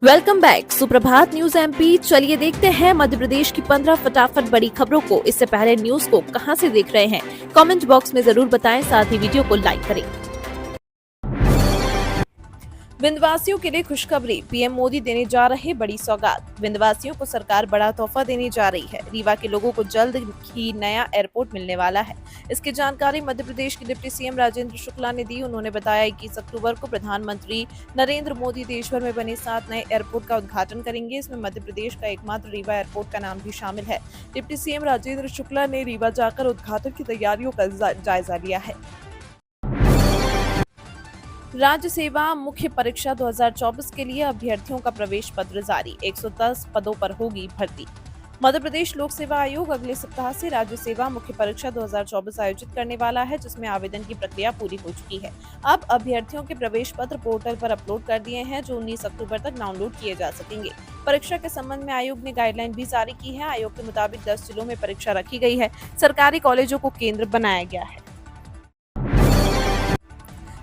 Welcome back सुप्रभात news MP. चलिए देखते हैं मध्य प्रदेश की 15 फटाफट बड़ी खबरों को। इससे पहले न्यूज को कहां से देख रहे हैं कमेंट बॉक्स में जरूर बताएं, साथ ही वीडियो को लाइक करें। विंध्यवासियों के लिए खुशखबरी, पीएम मोदी देने जा रहे बड़ी सौगात। विंध्यवासियों को सरकार बड़ा तोहफा देने जा रही है। रीवा के लोगों को जल्द ही नया एयरपोर्ट मिलने वाला है। इसकी जानकारी मध्य प्रदेश के डिप्टी सीएम राजेंद्र शुक्ला ने दी। उन्होंने बताया 21 अक्टूबर को प्रधानमंत्री नरेंद्र मोदी देश भर में बने 7 नए एयरपोर्ट का उद्घाटन करेंगे। इसमें मध्य प्रदेश का एकमात्र रीवा एयरपोर्ट का नाम भी शामिल है। डिप्टी सीएम राजेंद्र शुक्ला ने रीवा जाकर उद्घाटन की तैयारियों का जायजा लिया है। राज्य सेवा मुख्य परीक्षा 2024 के लिए अभ्यर्थियों का प्रवेश पत्र जारी, 110 पदों पर होगी भर्ती। मध्य प्रदेश लोक सेवा आयोग अगले सप्ताह से राज्य सेवा मुख्य परीक्षा 2024 आयोजित करने वाला है, जिसमें आवेदन की प्रक्रिया पूरी हो चुकी है। अब अभ्यर्थियों के प्रवेश पत्र पोर्टल पर अपलोड कर दिए हैं, जो 19 अक्टूबर तक डाउनलोड किए जा सकेंगे। परीक्षा के संबंध में आयोग ने गाइडलाइन भी जारी की है। आयोग के मुताबिक 10 जिलों में परीक्षा रखी गई है। सरकारी कॉलेजों को केंद्र बनाया गया है।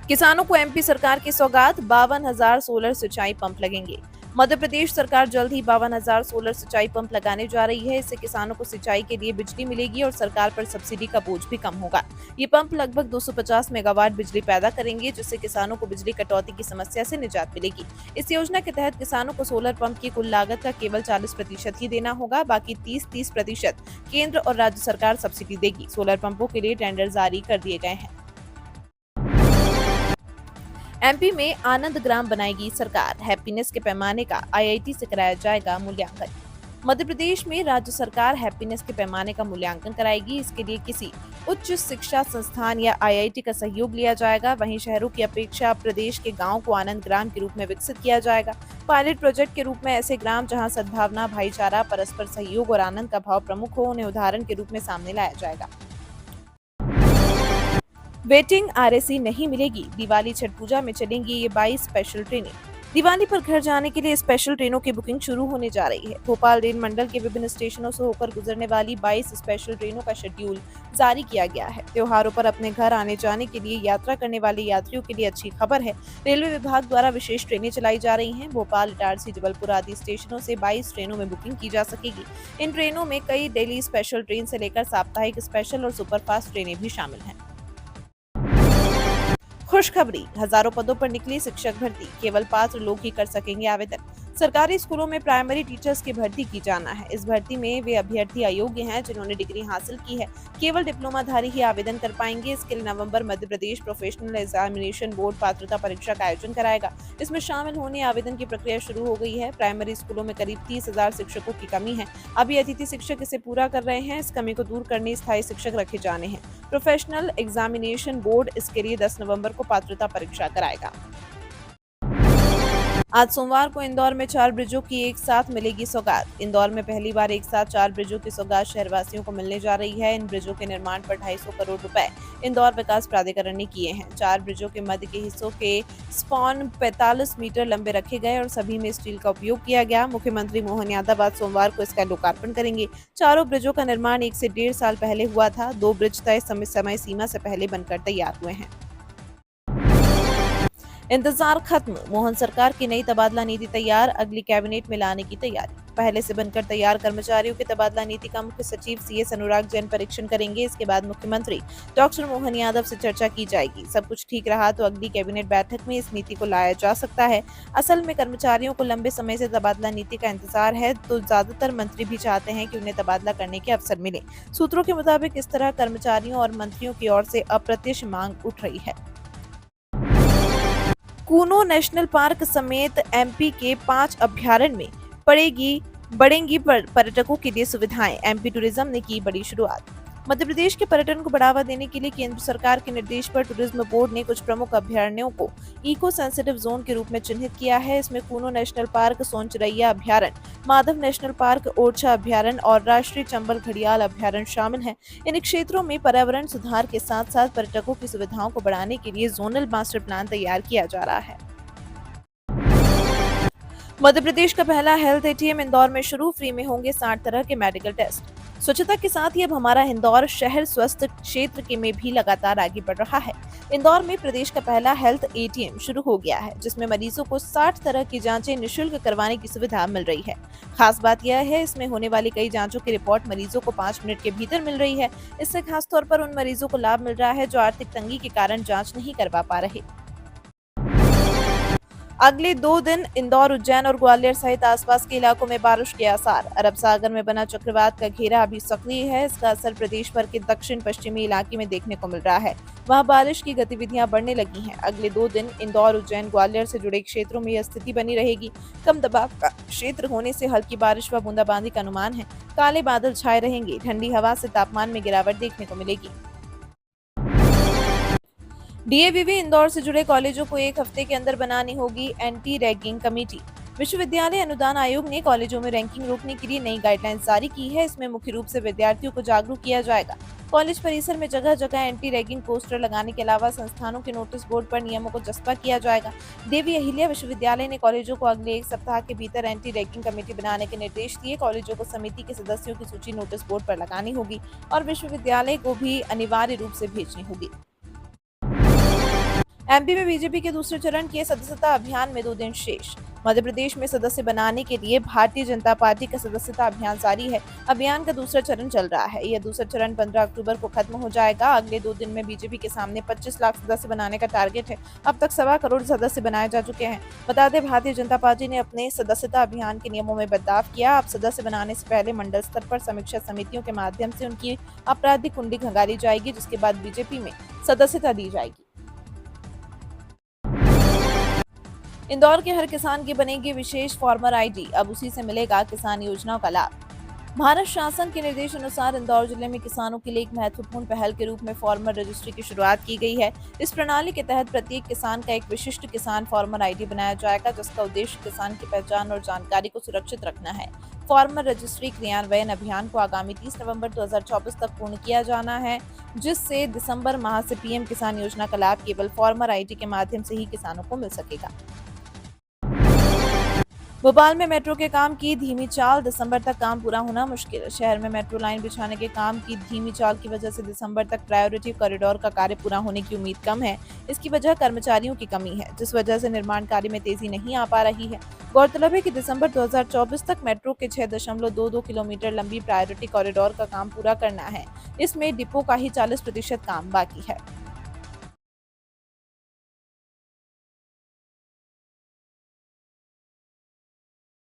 किसानों को एमपी सरकार की सौगात, 52,000 सोलर सिंचाई पंप लगेंगे। मध्य प्रदेश सरकार जल्द ही 52,000 सोलर सिंचाई पंप लगाने जा रही है। इससे किसानों को सिंचाई के लिए बिजली मिलेगी और सरकार पर सब्सिडी का बोझ भी कम होगा। ये पंप लगभग 250 मेगावाट बिजली पैदा करेंगे, जिससे किसानों को बिजली कटौती की समस्या से निजात मिलेगी। इस योजना के तहत किसानों को सोलर पंप की कुल लागत का केवल 40% ही देना होगा। बाकी 30% केंद्र और राज्य सरकार सब्सिडी देगी। सोलर पंपों के लिए टेंडर जारी कर दिए गए हैं। एमपी में आनंद ग्राम बनाएगी सरकार, हैप्पीनेस के पैमाने का आईआईटी से कराया जाएगा मूल्यांकन। मध्य प्रदेश में राज्य सरकार हैप्पीनेस के पैमाने का मूल्यांकन कराएगी। इसके लिए किसी उच्च शिक्षा संस्थान या आईआईटी का सहयोग लिया जाएगा। वहीं शहरों की अपेक्षा प्रदेश के गांव को आनंद ग्राम के रूप में विकसित किया जाएगा। पायलट प्रोजेक्ट के रूप में ऐसे ग्राम जहां सद्भावना, भाईचारा, परस्पर सहयोग और आनंद का भाव प्रमुख हो, उन्हें उदाहरण के रूप में सामने लाया जाएगा। वेटिंग आरएसी नहीं मिलेगी, दिवाली छठ पूजा में चलेंगी ये 22 स्पेशल ट्रेनें। दिवाली पर घर जाने के लिए स्पेशल ट्रेनों की बुकिंग शुरू होने जा रही है। भोपाल रेल मंडल के विभिन्न स्टेशनों से होकर गुजरने वाली 22 स्पेशल ट्रेनों का शेड्यूल जारी किया गया है। त्योहारों पर अपने घर आने जाने के लिए यात्रा करने वाले यात्रियों के लिए अच्छी खबर है। रेलवे विभाग द्वारा विशेष ट्रेनें चलाई जा रही हैं। भोपाल, इटारसी, जबलपुर आदि स्टेशनों से 22 ट्रेनों में बुकिंग की जा सकेगी। इन ट्रेनों में कई डेली स्पेशल ट्रेन से लेकर साप्ताहिक स्पेशल और सुपरफास्ट ट्रेनें भी शामिल हैं। खुशखबरी, हजारों पदों पर निकली शिक्षक भर्ती, केवल पात्र लोग ही कर सकेंगे आवेदन। सरकारी स्कूलों में प्राइमरी टीचर्स की भर्ती की जाना है। इस भर्ती में वे अभ्यर्थी अयोग्य हैं जिन्होंने डिग्री हासिल की है। केवल डिप्लोमाधारी ही आवेदन कर पाएंगे। इसके लिए नवंबर Madhya Pradesh professional examination board पात्रता परीक्षा का आयोजन कराएगा। इसमें शामिल होने आवेदन की प्रक्रिया शुरू हो गई है। प्राइमरी स्कूलों में करीब 30,000 शिक्षकों की कमी है। अभी अतिथि शिक्षक इसे पूरा कर रहे हैं। इस कमी को दूर करने स्थायी शिक्षक रखे जाने हैं। प्रोफेशनल एग्जामिनेशन बोर्ड इसके लिए 10 नवंबर को पात्रता परीक्षा कराएगा। आज सोमवार को इंदौर में 4 ब्रिजों की एक साथ मिलेगी सौगात। इंदौर में पहली बार एक साथ 4 ब्रिजों की सौगात शहरवासियों को मिलने जा रही है। इन ब्रिजों के निर्माण पर 250 करोड़ रुपए इंदौर विकास प्राधिकरण ने किए हैं। 4 ब्रिजों के मध्य के हिस्सों के स्पॉन 45 मीटर लंबे रखे गए और सभी में स्टील का उपयोग किया गया। मुख्यमंत्री मोहन यादव आज सोमवार को इसका लोकार्पण करेंगे। चारों ब्रिजों का निर्माण 1 से 1.5 साल पहले हुआ था। 2 ब्रिज तय समय सीमा से पहले बनकर तैयार हुए हैं। इंतजार खत्म, मोहन सरकार की नई तबादला नीति तैयार, अगली कैबिनेट में लाने की तैयारी। पहले से बनकर तैयार कर्मचारियों की तबादला नीति का मुख्य सचिव सीएस अनुराग जैन परीक्षण करेंगे। इसके बाद मुख्यमंत्री डॉक्टर मोहन यादव से चर्चा की जाएगी। सब कुछ ठीक रहा तो अगली कैबिनेट बैठक में इस नीति को लाया जा सकता है। असल में कर्मचारियों को लंबे समय से तबादला नीति का इंतजार है, तो ज्यादातर मंत्री भी चाहते हैं कि उन्हें तबादला करने के अवसर मिले। सूत्रों के मुताबिक इस तरह कर्मचारियों और मंत्रियों की ओर से अप्रत्यक्ष मांग उठ रही है। कूनो नेशनल पार्क समेत एमपी के 5 अभ्यारण्य में बढ़ेंगी पर्यटकों के लिए सुविधाएं। एमपी टूरिज्म ने की बड़ी शुरुआत। मध्य प्रदेश के पर्यटन को बढ़ावा देने के लिए केंद्र सरकार के निर्देश पर टूरिज्म बोर्ड ने कुछ प्रमुख अभ्यारण्यों को इको सेंसिटिव जोन के रूप में चिन्हित किया है। इसमें कूनो नेशनल पार्क, सोनचरैया अभ्यारण्य, माधव नेशनल पार्क, ओरछा अभ्यारण्य और राष्ट्रीय चंबल घड़ियाल अभ्यारण्य शामिल हैं। इन क्षेत्रों में पर्यावरण सुधार के साथ साथ पर्यटकों की सुविधाओं को बढ़ाने के लिए जोनल मास्टर प्लान तैयार किया जा रहा है। मध्य प्रदेश का पहला हेल्थ एटीएम इंदौर में शुरू, फ्री में होंगे 60 तरह के मेडिकल टेस्ट। स्वच्छता के साथ ही अब हमारा इंदौर शहर स्वस्थ क्षेत्र के में भी लगातार आगे बढ़ रहा है। इंदौर में प्रदेश का पहला हेल्थ एटीएम शुरू हो गया है, जिसमें मरीजों को 60 तरह की जांचें निशुल्क करवाने की सुविधा मिल रही है। खास बात यह है, इसमें होने वाली कई जांचों की रिपोर्ट मरीजों को 5 मिनट के भीतर मिल रही है। इससे खास तौर पर उन मरीजों को लाभ मिल रहा है जो आर्थिक तंगी के कारण जांच नहीं करवा पा रहे। अगले 2 दिन इंदौर, उज्जैन और ग्वालियर सहित आसपास के इलाकों में बारिश के आसार। अरब सागर में बना चक्रवात का घेरा अभी सक्रिय है। इसका असर प्रदेश भर के दक्षिण पश्चिमी इलाके में देखने को मिल रहा है। वहां बारिश की गतिविधियां बढ़ने लगी हैं। अगले 2 दिन इंदौर, उज्जैन, ग्वालियर से जुड़े क्षेत्रों में यह स्थिति बनी रहेगी। कम दबाव का क्षेत्र होने से हल्की बारिश व बूंदाबांदी का अनुमान है। काले बादल छाए रहेंगे। ठंडी हवा से तापमान में गिरावट देखने को मिलेगी। डीएवीवी इंदौर से जुड़े कॉलेजों को 1 हफ्ते के अंदर बनानी होगी एंटी रैगिंग कमेटी। विश्वविद्यालय अनुदान आयोग ने कॉलेजों में रैंकिंग रोकने के लिए नई गाइडलाइंस जारी की है। इसमें मुख्य रूप से विद्यार्थियों को जागरूक किया जाएगा। कॉलेज परिसर में जगह जगह एंटी रैगिंग पोस्टर लगाने के अलावा संस्थानों के नोटिस बोर्ड पर नियमों को चस्पा किया जाएगा। देवी अहिल्या विश्वविद्यालय ने कॉलेजों को अगले 1 सप्ताह के भीतर एंटी रैगिंग कमेटी बनाने के निर्देश दिए। कॉलेजों को समिति के सदस्यों की सूची नोटिस बोर्ड पर लगानी होगी और विश्वविद्यालय को भी अनिवार्य रूप से भेजनी होगी। एमपी में बीजेपी के दूसरे चरण के सदस्यता अभियान में 2 दिन शेष। मध्य प्रदेश में सदस्य बनाने के लिए भारतीय जनता पार्टी का सदस्यता अभियान जारी है। अभियान का दूसरा चरण चल रहा है। यह दूसरा चरण 15 अक्टूबर को खत्म हो जाएगा। अगले 2 दिन में बीजेपी के सामने 25 लाख सदस्य बनाने का टारगेट है। अब तक 1.25 करोड़ सदस्य बनाए जा चुके हैं। बता दें, भारतीय जनता पार्टी ने अपने सदस्यता अभियान के नियमों में बदलाव किया। अब सदस्य बनाने से पहले मंडल स्तर पर समीक्षा समितियों के माध्यम से उनकी आपराधिक कुंडली खंगाली जाएगी, जिसके बाद बीजेपी में सदस्यता दी जाएगी। इंदौर के हर किसान की बनेगी विशेष फार्मर आईडी। अब उसी से मिलेगा किसान योजनाओं का लाभ। भारत शासन के निर्देश अनुसार इंदौर जिले में किसानों के लिए एक महत्वपूर्ण पहल के रूप में फार्मर रजिस्ट्री की शुरुआत की गई है। इस प्रणाली के तहत प्रत्येक किसान का एक विशिष्ट किसान फार्मर आईडी बनाया जाएगा, जिसका उद्देश्य किसान की पहचान और जानकारी को सुरक्षित रखना है। फार्मर रजिस्ट्री क्रियान्वयन अभियान को आगामी 30 नवंबर 2024 तक पूर्ण किया जाना है, जिससे दिसंबर माह से पीएम किसान योजना का लाभ केवल फार्मर आईडी के माध्यम से ही किसानों को मिल सकेगा। भोपाल में मेट्रो के काम की धीमी चाल, दिसंबर तक काम पूरा होना मुश्किल। शहर में मेट्रो लाइन बिछाने के काम की धीमी चाल की वजह से दिसंबर तक प्रायोरिटी कॉरिडोर का कार्य पूरा होने की उम्मीद कम है। इसकी वजह कर्मचारियों की कमी है, जिस वजह से निर्माण कार्य में तेजी नहीं आ पा रही है। गौरतलब है कि दिसंबर 2024 तक मेट्रो के 6.22 किलोमीटर लंबी प्रायोरिटी कॉरिडोर का काम पूरा करना है। इसमें डिपो का ही 40% काम बाकी है।